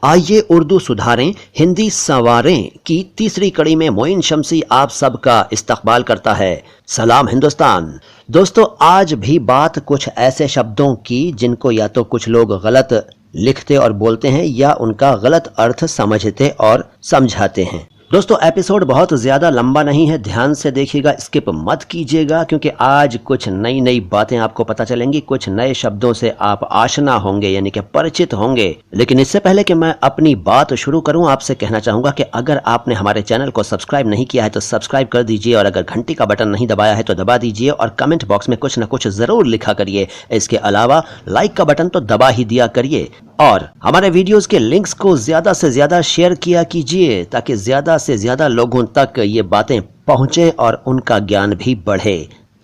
आइए उर्दू सुधारें, हिंदी संवारें की तीसरी कड़ी में मोइन शम्सी आप सबका इस्तकबाल करता है। सलाम हिंदुस्तान। दोस्तों, आज भी बात कुछ ऐसे शब्दों की जिनको या तो कुछ लोग गलत लिखते और बोलते हैं या उनका गलत अर्थ समझते और समझाते हैं। दोस्तों, एपिसोड बहुत ज़्यादा लंबा नहीं है, ध्यान से देखिएगा, स्किप मत कीजिएगा, क्योंकि आज कुछ नई नई बातें आपको पता चलेंगी, कुछ नए शब्दों से आप आशना होंगे, यानी कि परिचित होंगे। लेकिन इससे पहले कि मैं अपनी बात शुरू करूं, आपसे कहना चाहूंगा कि अगर आपने हमारे चैनल को सब्सक्राइब नहीं किया है तो सब्सक्राइब कर दीजिए, और अगर घंटी का बटन नहीं दबाया है तो दबा दीजिए, और कमेंट बॉक्स में कुछ न कुछ ज़रूर लिखा करिए। इसके अलावा लाइक का बटन तो दबा ही दिया करिए, और हमारे वीडियोस के लिंक्स को ज़्यादा से ज़्यादा शेयर किया कीजिए, ताकि ज़्यादा से ज़्यादा लोगों तक ये बातें पहुँचें और उनका ज्ञान भी बढ़े।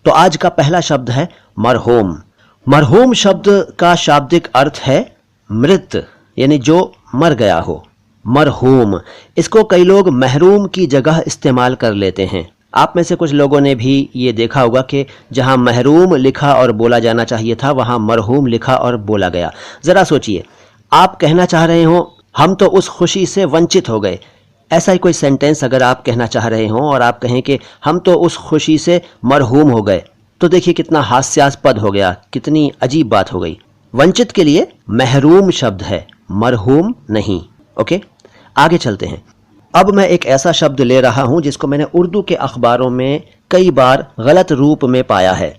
तो आज का पहला शब्द है मरहूम। मरहूम शब्द का शाब्दिक अर्थ है मृत, यानी जो मर गया हो। मरहूम, इसको कई लोग महरूम की जगह इस्तेमाल कर लेते हैं। आप में से कुछ लोगों ने भी ये देखा होगा कि जहां महरूम लिखा और बोला जाना चाहिए था, वहां मरहूम लिखा और बोला गया। ज़रा सोचिए, आप कहना चाह रहे हो हम तो उस खुशी से वंचित हो गए। ऐसा ही कोई सेंटेंस अगर आप कहना चाह रहे हो और आप कहें कि हम तो उस खुशी से मरहूम हो गए, तो देखिए कितना हास्यास्पद हो गया, कितनी अजीब बात हो गई। वंचित के लिए महरूम शब्द है, मरहूम नहीं। ओके, आगे चलते हैं। अब मैं एक ऐसा शब्द ले रहा हूं जिसको मैंने उर्दू के अखबारों में कई बार गलत रूप में पाया है।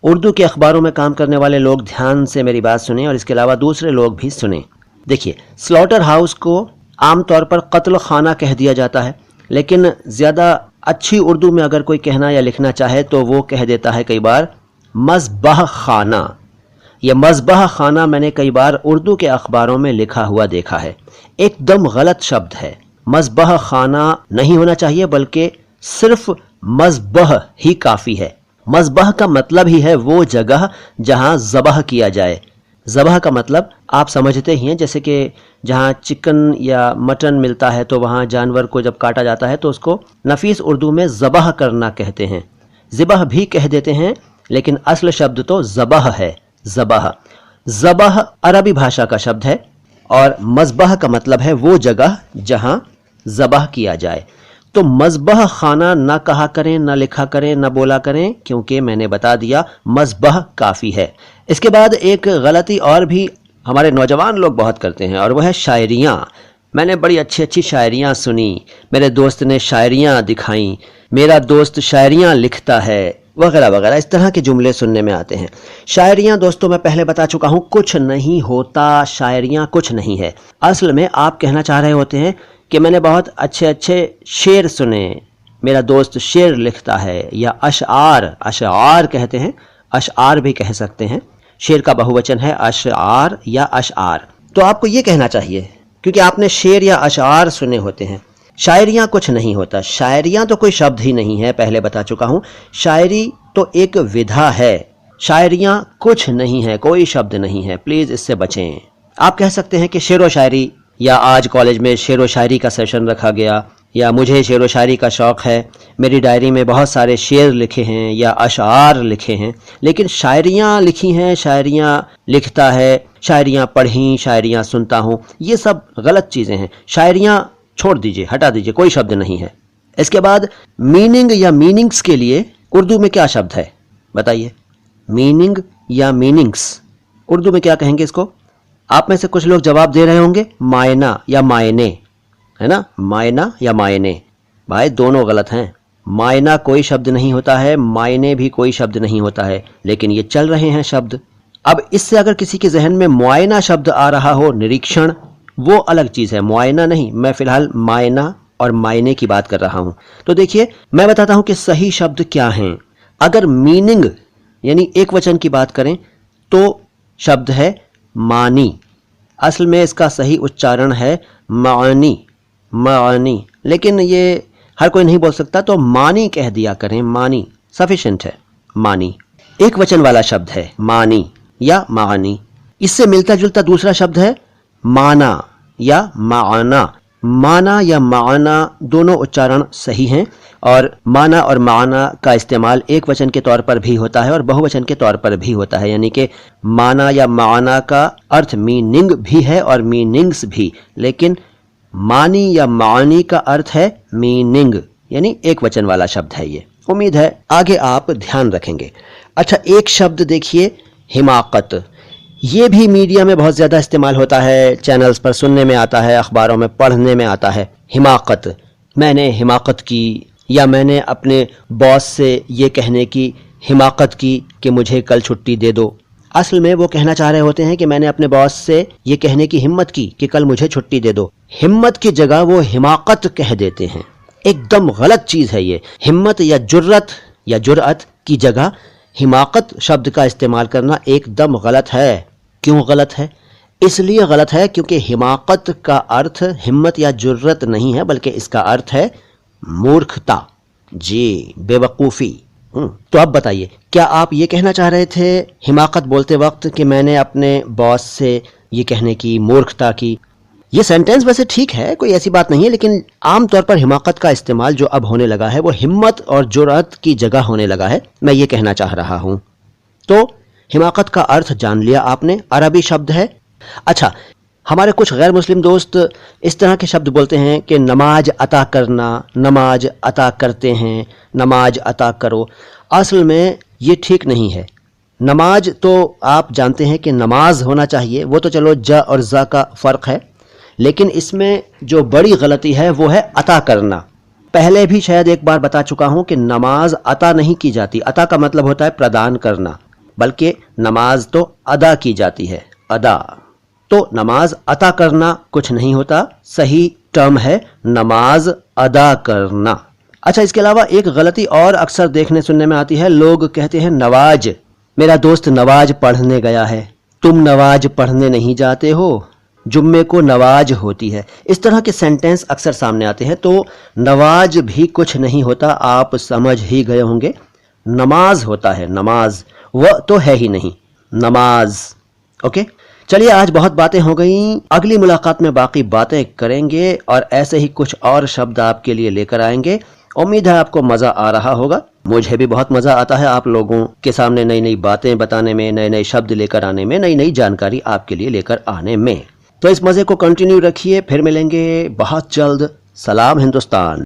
उर्दू के अखबारों में काम करने वाले लोग ध्यान से मेरी बात सुने, और इसके अलावा दूसरे लोग भी सुने। देखिए, स्लॉटर हाउस को आमतौर पर कत्ल खाना कह दिया जाता है, लेकिन ज़्यादा अच्छी उर्दू में अगर कोई कहना या लिखना चाहे तो वो कह देता है कई बार मज़बह खाना। यह मज़बह खाना मैंने कई बार उर्दू के अखबारों में लिखा हुआ देखा है। एकदम गलत शब्द है। मज़बह खाना नहीं होना चाहिए, बल्कि सिर्फ मज़बह ही काफ़ी है। मज़बह का मतलब ही है वो जगह जहां ज़बह किया जाए। ज़बह का मतलब आप समझते ही हैं, जैसे कि जहां चिकन या मटन मिलता है तो वहां जानवर को जब काटा जाता है तो उसको नफीस उर्दू में ज़बह करना कहते हैं। ज़िबह भी कह देते हैं, लेकिन असल शब्द तो ज़बह है। ज़बह, ज़बह अरबी भाषा का शब्द है, और मज़बह का मतलब है वो जगह जहां ज़बह किया जाए। तो मज़बह खाना ना कहा करें, ना लिखा करें, ना बोला करें, क्योंकि मैंने बता दिया मज़बह काफ़ी है। इसके बाद एक गलती और भी हमारे नौजवान लोग बहुत करते हैं, और वह है शायरियाँ। मैंने बड़ी अच्छी अच्छी शायरियाँ सुनी, मेरे दोस्त ने शायरियाँ दिखाई, मेरा दोस्त शायरियाँ लिखता है, वगैरह वगैरह, इस तरह के जुमले सुनने में आते हैं। शायरियाँ दोस्तों मैं पहले बता चुका हूँ, कुछ नहीं होता। शायरियाँ कुछ नहीं है। असल में आप कहना चाह रहे होते हैं कि मैंने बहुत अच्छे अच्छे शेर सुने, मेरा दोस्त शेर लिखता है, या अशआर, अशआर कहते हैं, अशआर भी कह सकते हैं। शेर का बहुवचन है अशआर या अशआर। तो आपको ये कहना चाहिए, क्योंकि आपने शेर या अशआर सुने होते हैं। शायरियाँ कुछ नहीं होता। शायरियाँ तो कोई शब्द ही नहीं है, पहले बता चुका हूँ। शायरी तो एक विधा है, शायरियाँ कुछ नहीं है, कोई शब्द नहीं है। प्लीज़ इससे बचें। आप कह सकते हैं कि शेर व शायरी, या आज कॉलेज में शेर व शायरी का सेशन रखा गया, या मुझे शेर व शायरी का शौक़ है, मेरी डायरी में बहुत सारे शेर लिखे हैं या अशआर लिखे हैं। लेकिन शायरियाँ लिखी हैं, शायरियाँ लिखता है, शायरियाँ पढ़ी, शायरियाँ सुनता हूँ, ये सब गलत चीज़ें हैं। शायरियाँ छोड़ दीजिए, हटा दीजिए, कोई शब्द नहीं है। इसके बाद मीनिंग या मीनिंग्स के लिए उर्दू में क्या शब्द है बताइए? मीनिंग या मीनिंग्स, उर्दू में क्या कहेंगे इसको? आप में से कुछ लोग जवाब दे रहे होंगे मायना या मायने, है ना? मायना या मायने। भाई दोनों गलत हैं। मायना कोई शब्द नहीं होता है, मायने भी कोई शब्द नहीं होता है, लेकिन ये चल रहे हैं शब्द। अब इससे अगर किसी के जहन में मुआयना शब्द आ रहा हो, निरीक्षण, वो अलग चीज़ है, मुआयना नहीं। मैं फिलहाल मायना और मायने की बात कर रहा हूं। तो देखिए, मैं बताता हूं कि सही शब्द क्या हैं। अगर मीनिंग यानी एक वचन की बात करें तो शब्द है मानी। असल में इसका सही उच्चारण है मानी, मानी, लेकिन ये हर कोई नहीं बोल सकता, तो मानी कह दिया करें। मानी सफिशिएंट है। मानी एक वचन वाला शब्द है, मानी या मानी। इससे मिलता जुलता दूसरा शब्द है माना या माना। माना या माना दोनों उच्चारण सही हैं और माना और माना का इस्तेमाल एक वचन के तौर पर भी होता है और बहुवचन के तौर पर भी होता है, यानी कि माना या माना का अर्थ मीनिंग भी है और मीनिंग्स भी, लेकिन मानी या मानी का अर्थ है मीनिंग, यानी एक वचन वाला शब्द है ये। उम्मीद है आगे आप ध्यान रखेंगे। अच्छा, एक शब्द देखिए, हिमाकत। ये भी मीडिया में बहुत ज़्यादा इस्तेमाल होता है, चैनल्स पर सुनने में आता है, अखबारों में पढ़ने में आता है। हिमाकत, मैंने हिमाकत की, या मैंने अपने बॉस से ये कहने की हिमाकत की कि मुझे कल छुट्टी दे दो। असल में वो कहना चाह रहे होते हैं कि मैंने अपने बॉस से ये कहने की हिम्मत की कि कल मुझे छुट्टी दे दो। हिम्मत की जगह वो हिमाकत कह देते हैं, एकदम गलत चीज़ है ये। हिम्मत या जुर्रत की जगह हिमाकत शब्द का इस्तेमाल करना एकदम गलत है। क्यों गलत है? इसलिए गलत है क्योंकि हिमाकत का अर्थ हिम्मत या जुर्रत नहीं है, बल्कि इसका अर्थ है मूर्खता, जी, बेवकूफ़ी। तो अब बताइए, क्या आप ये कहना चाह रहे थे हिमाकत बोलते वक्त कि मैंने अपने बॉस से ये कहने की मूर्खता की? ये सेंटेंस वैसे ठीक है, कोई ऐसी बात नहीं है, लेकिन आमतौर पर हिमाकत का इस्तेमाल जो अब होने लगा है वो हिम्मत और जुर्रत की जगह होने लगा है, मैं ये कहना चाह रहा हूँ। तो हिमाकत का अर्थ जान लिया आपने, अरबी शब्द है। अच्छा, हमारे कुछ गैर मुस्लिम दोस्त इस तरह के शब्द बोलते हैं कि नमाज अता करना, नमाज अता करते हैं, नमाज अता करो। असल में ये ठीक नहीं है। नमाज तो आप जानते हैं कि नमाज होना चाहिए, वो तो चलो ज और ज़ का फ़र्क है, लेकिन इसमें जो बड़ी गलती है वो है अता करना। पहले भी शायद एक बार बता चुका हूँ कि नमाज अता नहीं की जाती। अता का मतलब होता है प्रदान करना, बल्कि नमाज तो अदा की जाती है, अदा। तो नमाज अता करना कुछ नहीं होता, सही टर्म है नमाज अदा करना। अच्छा, इसके अलावा एक गलती और अक्सर देखने सुनने में आती है, लोग कहते हैं नवाज, मेरा दोस्त नवाज पढ़ने गया है। तुम नवाज पढ़ने नहीं जाते हो, जुम्मे को नवाज होती है। इस तरह के सेंटेंस अक्सर सामने आते हैं। तो नवाज भी कुछ नहीं होता, आप समझ ही गए होंगे, नमाज होता है, नमाज, वह तो है ही नहीं, नमाज। ओके, चलिए आज बहुत बातें हो गई, अगली मुलाकात में बाकी बातें करेंगे और ऐसे ही कुछ और शब्द आपके लिए लेकर आएंगे। उम्मीद है आपको मज़ा आ रहा होगा। मुझे भी बहुत मज़ा आता है आप लोगों के सामने नई नई बातें बताने में, नए नए शब्द लेकर आने में, नई नई जानकारी आपके लिए लेकर आने में। तो इस मज़े को कंटिन्यू रखिए, फिर मिलेंगे बहुत जल्द। सलाम हिंदुस्तान।